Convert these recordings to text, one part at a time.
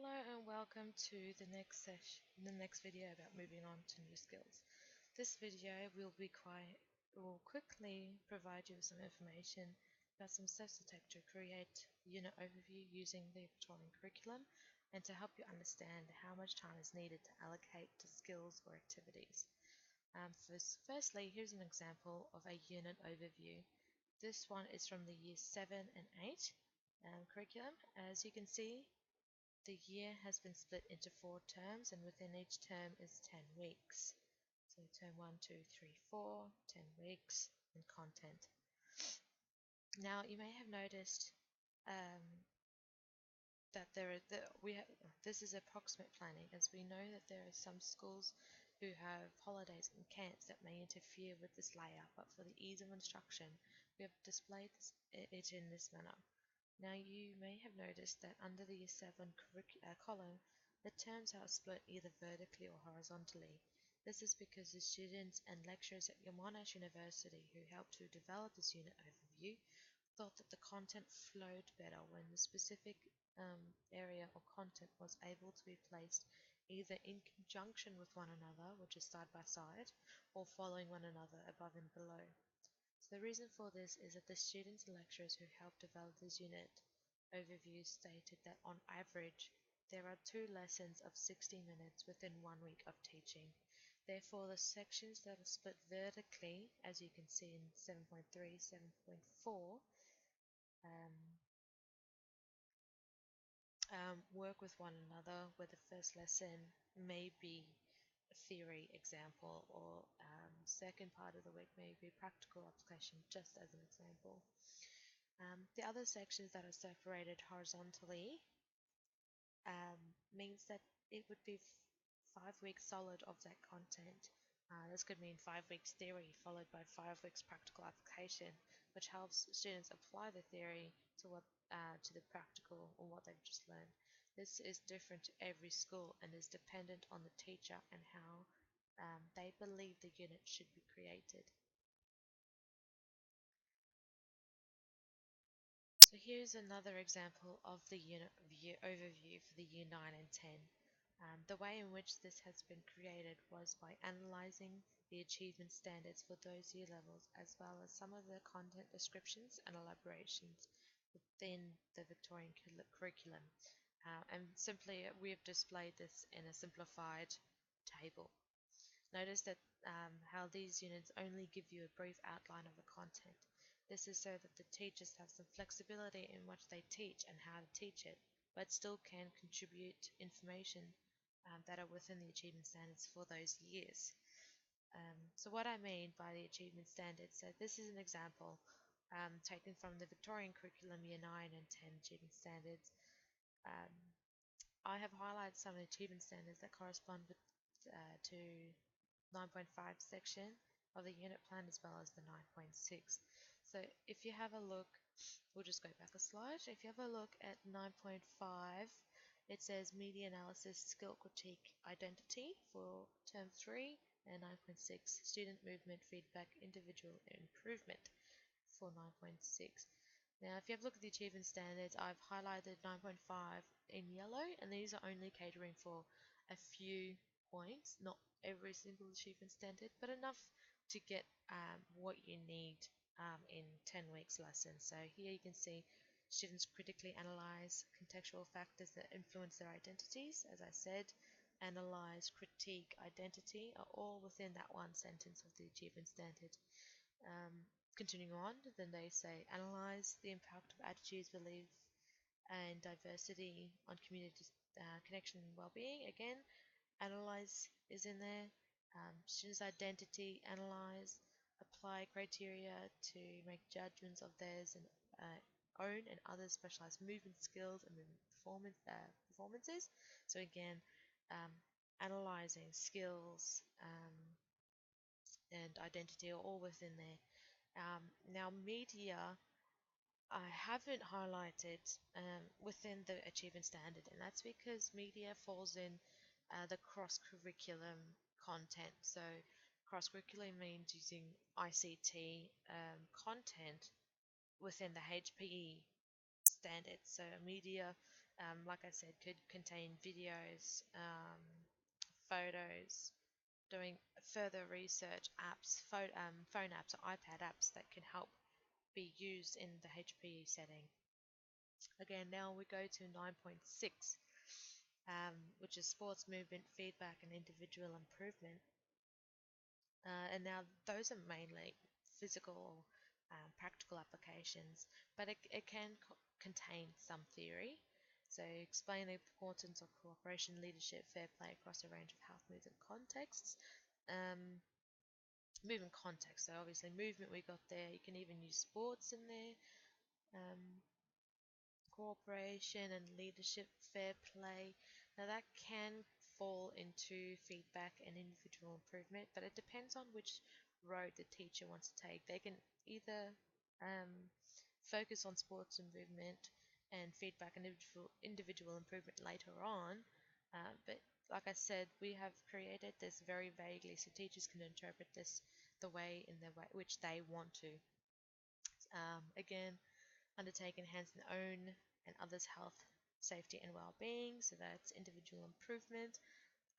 Hello and welcome to the next video about moving on to new skills. This video will quickly provide you with some information about some steps to take to create unit overview using the Victorian curriculum and to help you understand how much time is needed to allocate to skills or activities. Firstly, here's an example of a unit overview. This one is from the year 7 and 8 curriculum. As you can see, the year has been split into 4 terms, and within each term is 10 weeks. So term 1, 2, 3, 4, 10 weeks, and content. Now you may have noticed that this is approximate planning, as we know that there are some schools who have holidays and camps that may interfere with this layout, but for the ease of instruction, we have displayed it in this manner. Now you may have noticed that under the Year 7 column, the terms are split either vertically or horizontally. This is because the students and lecturers at Monash University who helped to develop this unit overview thought that the content flowed better when the specific area or content was able to be placed either in conjunction with one another, which is side by side, or following one another above and below. So the reason for this is that the students and lecturers who helped develop this unit overview stated that on average there are 2 lessons of 60 minutes within 1 week of teaching. Therefore, the sections that are split vertically, as you can see in 7.3, 7.4, work with one another, where the first lesson may be a theory example, or second part of the week may be practical application, just as an example. The other sections that are separated horizontally means that it would be 5 weeks solid of that content. This could mean 5 weeks theory followed by 5 weeks practical application, which helps students apply the theory to the practical or what they've just learned. This is different to every school and is dependent on the teacher and how they believe the unit should be created. So here's another example of the unit overview for the Year 9 and 10. The way in which this has been created was by analysing the achievement standards for those year levels, as well as some of the content descriptions and elaborations within the Victorian curriculum. And simply we have displayed this in a simplified table. Notice that how these units only give you a brief outline of the content. This is so that the teachers have some flexibility in what they teach and how to teach it, but still can contribute information that are within the achievement standards for those years. So what I mean by the achievement standards, so this is an example taken from the Victorian curriculum Year 9 and 10 achievement standards. I have highlighted some of the achievement standards that correspond to 9.5 section of the unit plan, as well as the 9.6. So if you have a look, we'll just go back a slide. If you have a look at 9.5, it says media analysis, skill critique, identity for term 3, and 9.6 student movement, feedback, individual improvement for 9.6. Now if you have a look at the achievement standards, I've highlighted 9.5 in yellow, and these are only catering for a few points, not every single achievement standard, but enough to get what you need in 10 weeks lesson. So here you can see students critically analyze contextual factors that influence their identities. As I said, analyze, critique, identity are all within that one sentence of the achievement standard. Continuing on, then they say analyze the impact of attitudes, beliefs, and diversity on community connection and well-being. Again, analyze is in there. Students' identity, analyze, apply criteria to make judgments of theirs and own and others' specialized movement skills and movement performances. So again, analyzing skills and identity are all within there. Now media I haven't highlighted within the achievement standard, and that's because media falls in the cross-curriculum content. So cross-curriculum means using ICT content within the HPE standard. So media like I said, could contain videos, photos, doing further research, apps, phone apps or iPad apps that can help be used in the HPE setting. Again, now we go to 9.6, which is sports movement, feedback, and individual improvement. And now those are mainly physical, practical applications, but it can contain some theory. So explain the importance of cooperation, leadership, fair play across a range of health movement contexts. Movement context, so obviously movement we got there. You can even use sports in there. Um, Cooperation and leadership, fair play. Now that can fall into feedback and individual improvement, but it depends on which road the teacher wants to take. They can either focus on sports and movement and feedback and individual improvement later on, but like I said, we have created this very vaguely so teachers can interpret this the way in the way which they want to. Again, undertake enhance their own and others' health, safety, and well-being. So that's individual improvement.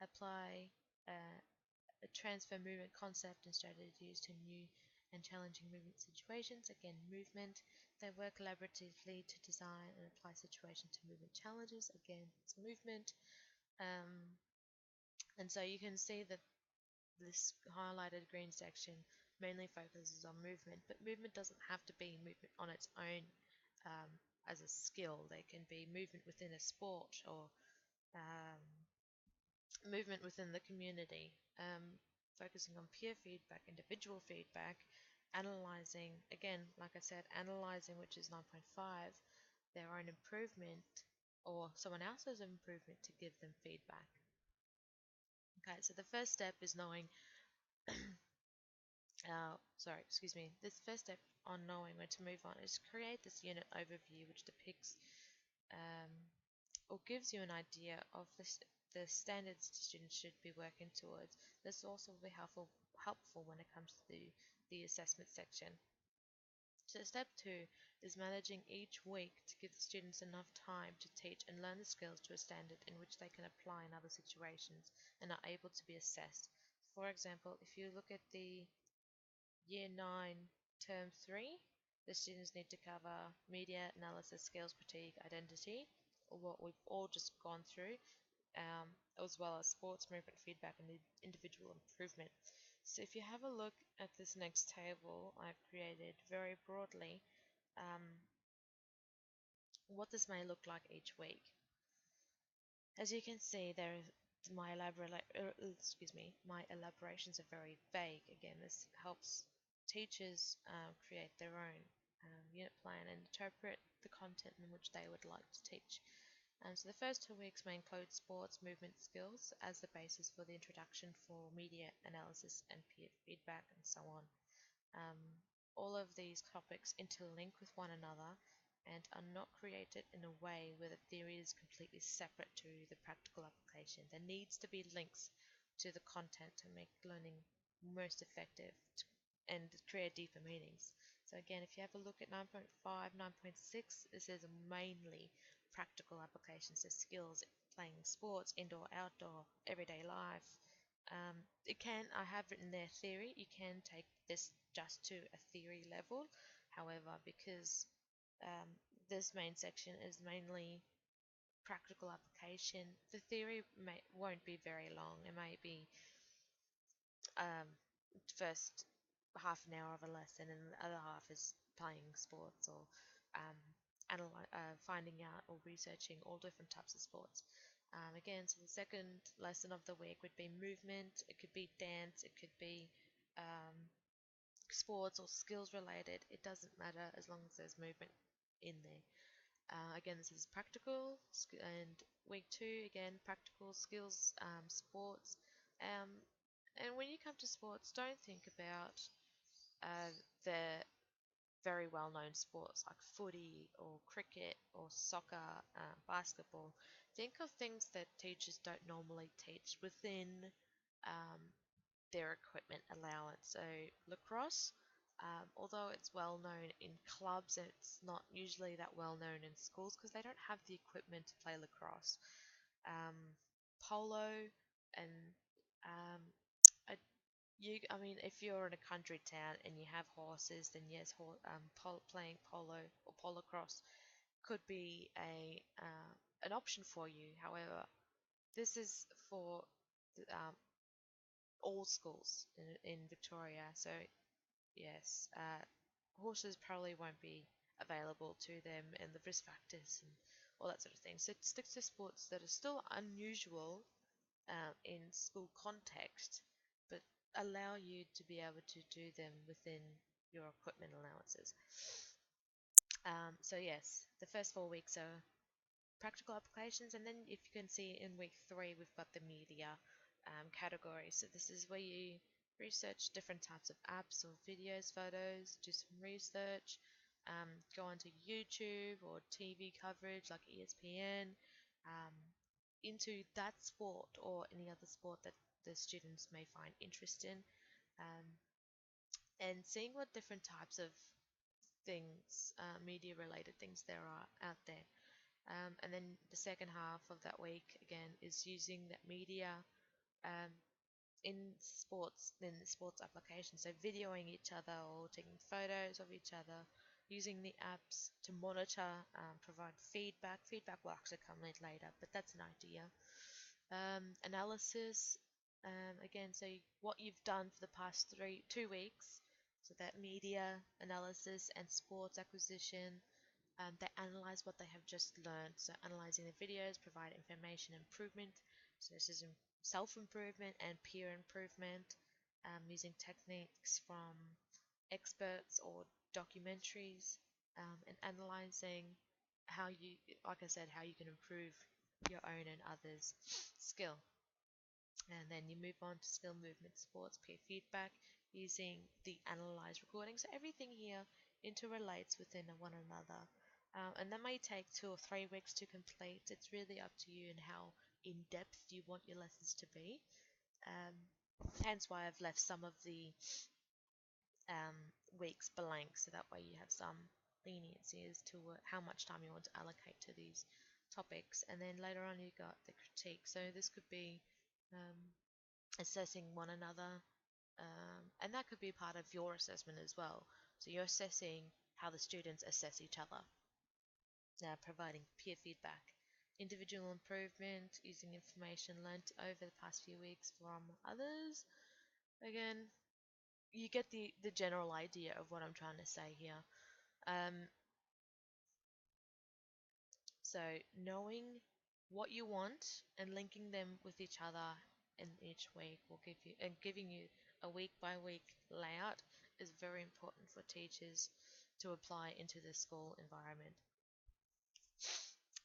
Apply a transfer movement concept and strategies to new and challenging movement situations. Again, movement. They work collaboratively to design and apply situations to movement challenges. Again, it's movement. Um, and so you can see that this highlighted green section mainly focuses on movement, but movement doesn't have to be movement on its own um, as a skill. There can be movement within a sport or um, movement within the community, focusing on peer feedback, individual feedback, analyzing, again, like I said, analyzing, which is 9.5, their own improvement or someone else's improvement to give them feedback. Okay, so the first step is knowing this first step on knowing when to move on is create this unit overview which depicts um, or gives you an idea of the standards students should be working towards. This will also be helpful when it comes to the assessment section. So step 2 is managing each week to give the students enough time to teach and learn the skills to a standard in which they can apply in other situations and are able to be assessed. For example, if you look at the Year 9, Term 3, the students need to cover media analysis, skills, critique, identity, or what we've all just gone through, as well as sports, movement, feedback, and individual improvement. So if you have a look at this next table I've created very broadly, what this may look like each week. As you can see, my my elaborations are very vague. Again, this helps teachers create their own unit plan and interpret the content in which they would like to teach. So the first 2 weeks may include sports movement skills as the basis for the introduction for media analysis and peer feedback and so on. Um, all of these topics interlink with one another and are not created in a way where the theory is completely separate to the practical application. There needs to be links to the content to make learning most effective and create deeper meanings. So again, if you have a look at 9.5, 9.6, this is mainly practical applications, so skills, playing sports, indoor, outdoor, everyday life. I have written their theory. You can take this just to a theory level. However, because this main section is mainly practical application, the theory won't be very long. It may be um, first half an hour of a lesson and the other half is playing sports or um, finding out or researching all different types of sports. Again, so the second lesson of the week would be movement. It could be dance. It could be sports or skills related. It doesn't matter as long as there's movement in there. Again, this is practical, and week 2, again, practical skills, sports. Um, and when you come to sports, don't think about the very well-known sports like footy or cricket or soccer, basketball. Think of things that teachers don't normally teach within um, their equipment allowance. So lacrosse, although it's well known in clubs, it's not usually that well known in schools because they don't have the equipment to play lacrosse. Um, Polo and um, I mean, if you're in a country town and you have horses, then yes, playing polo or polocrosse could be an option for you. However, this is for all schools in Victoria, so yes, horses probably won't be available to them, and the risk factors and all that sort of thing. So stick to sports that are still unusual in school context, but allow you to be able to do them within your equipment allowances. So yes, the first 4 weeks are practical applications, and then if you can see in week 3 we've got the media category. So this is where you research different types of apps or videos, photos, do some research, go onto YouTube or TV coverage like ESPN, um, into that sport or any other sport that the students may find interest in, um, and seeing what different types of things, media related things there are out there. And then the second half of that week again is using that media um, in the sports application. So videoing each other or taking photos of each other, using the apps to monitor, provide feedback. Feedback will actually come in later, but that's an idea. Analysis, again, so what you've done for the past 2 weeks. So that media analysis and sports acquisition, they analyze what they have just learned. So analyzing the videos provide information improvement. So this is self-improvement and peer improvement, using techniques from experts or documentaries, and analyzing how you, like I said, how you can improve your own and others' skill. And then you move on to skill movement sports peer feedback using the analyzed recording. So everything here interrelates within one another. And that may take 2 or 3 weeks to complete. It's really up to you and how in depth you want your lessons to be. Um, Hence why I've left some of the um, weeks blank, so that way you have some leniency as to how much time you want to allocate to these topics. And then later on, you got the critique. So this could be assessing one another, and that could be part of your assessment as well. So you're assessing how the students assess each other, providing peer feedback, individual improvement, using information learned over the past few weeks from others. Again, you get the general idea of what I'm trying to say here. Um, so knowing what you want and linking them with each other in each week will give you, and giving you a week by week layout is very important for teachers to apply into the school environment.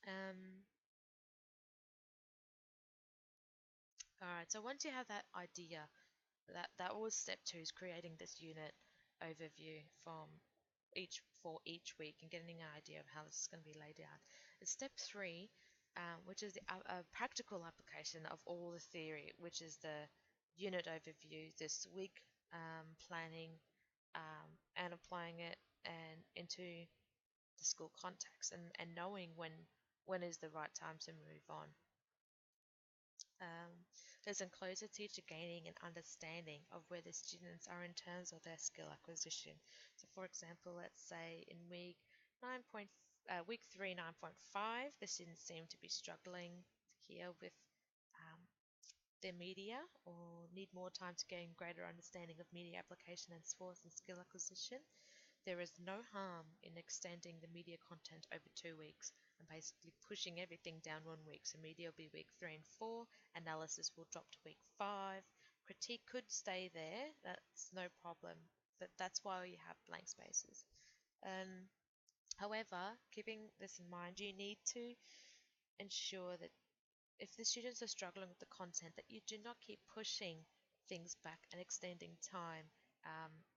Um, all right, so once you have that idea, that was step 2, is creating this unit overview for each week and getting an idea of how this is going to be laid out. And step 3, which is the practical application of all the theory, which is the unit overview, this week planning, and applying it and into the school context, and knowing when is the right time to move on. Um, this includes the teacher gaining an understanding of where the students are in terms of their skill acquisition. So, for example, let's say in week 3, 9.5, the students seem to be struggling here with um, their media, or need more time to gain greater understanding of media application and sports and skill acquisition. There is no harm in extending the media content over 2 weeks and basically pushing everything down 1 week. So media will be week 3 and 4, analysis will drop to week 5, critique could stay there, that's no problem, but that's why you have blank spaces. However, keeping this in mind, you need to ensure that if the students are struggling with the content, that you do not keep pushing things back and extending time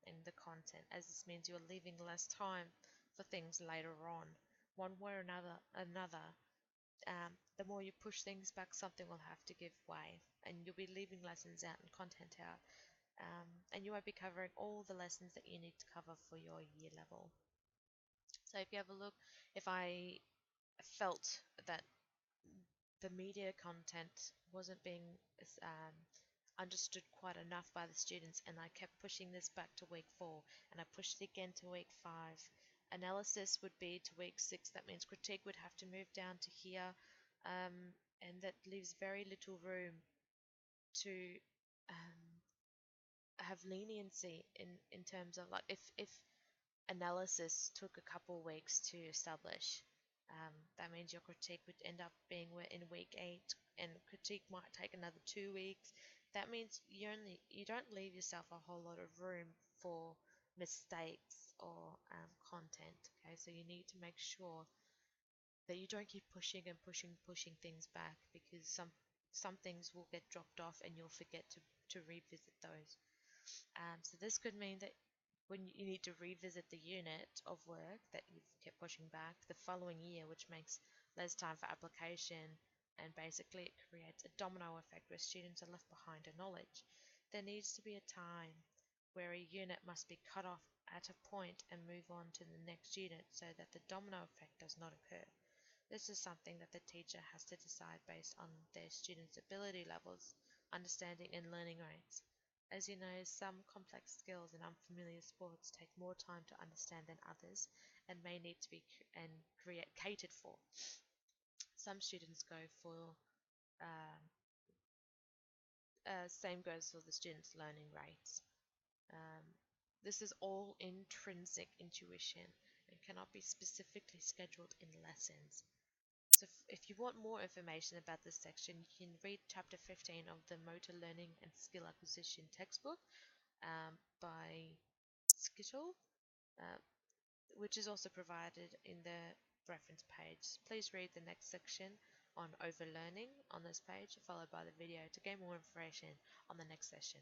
in the content, as this means you're leaving less time for things later on. One way or another, the more you push things back, something will have to give way, and you'll be leaving lessons out and content out. and you won't be covering all the lessons that you need to cover for your year level. So if you have a look, if I felt that the media content wasn't being um, understood quite enough by the students, and I kept pushing this back to week 4, and I pushed it again to week 5. Analysis would be to week 6. That means critique would have to move down to here, and that leaves very little room to um, have leniency in terms of, like, if analysis took a couple weeks to establish. That means your critique would end up being in week 8, and critique might take another 2 weeks. That means you don't leave yourself a whole lot of room for mistakes or content. Okay, so you need to make sure that you don't keep pushing and pushing things back, because some things will get dropped off and you'll forget to revisit those. So this could mean that when you need to revisit the unit of work that you've kept pushing back the following year, which makes less time for application, and basically it creates a domino effect where students are left behind in knowledge. There needs to be a time where a unit must be cut off at a point and move on to the next unit so that the domino effect does not occur. This is something that the teacher has to decide based on their students' ability levels, understanding, and learning rates. As you know, some complex skills and unfamiliar sports take more time to understand than others and may need to be catered for. Some students go for um, same goes for the students' learning rates. Um, this is all intrinsic intuition and cannot be specifically scheduled in lessons. So if you want more information about this section, you can read chapter 15 of the Motor Learning and Skill Acquisition textbook by Skittle, uh, which is also provided in the reference page. Please read the next section on overlearning on this page, followed by the video to gain more information on the next session.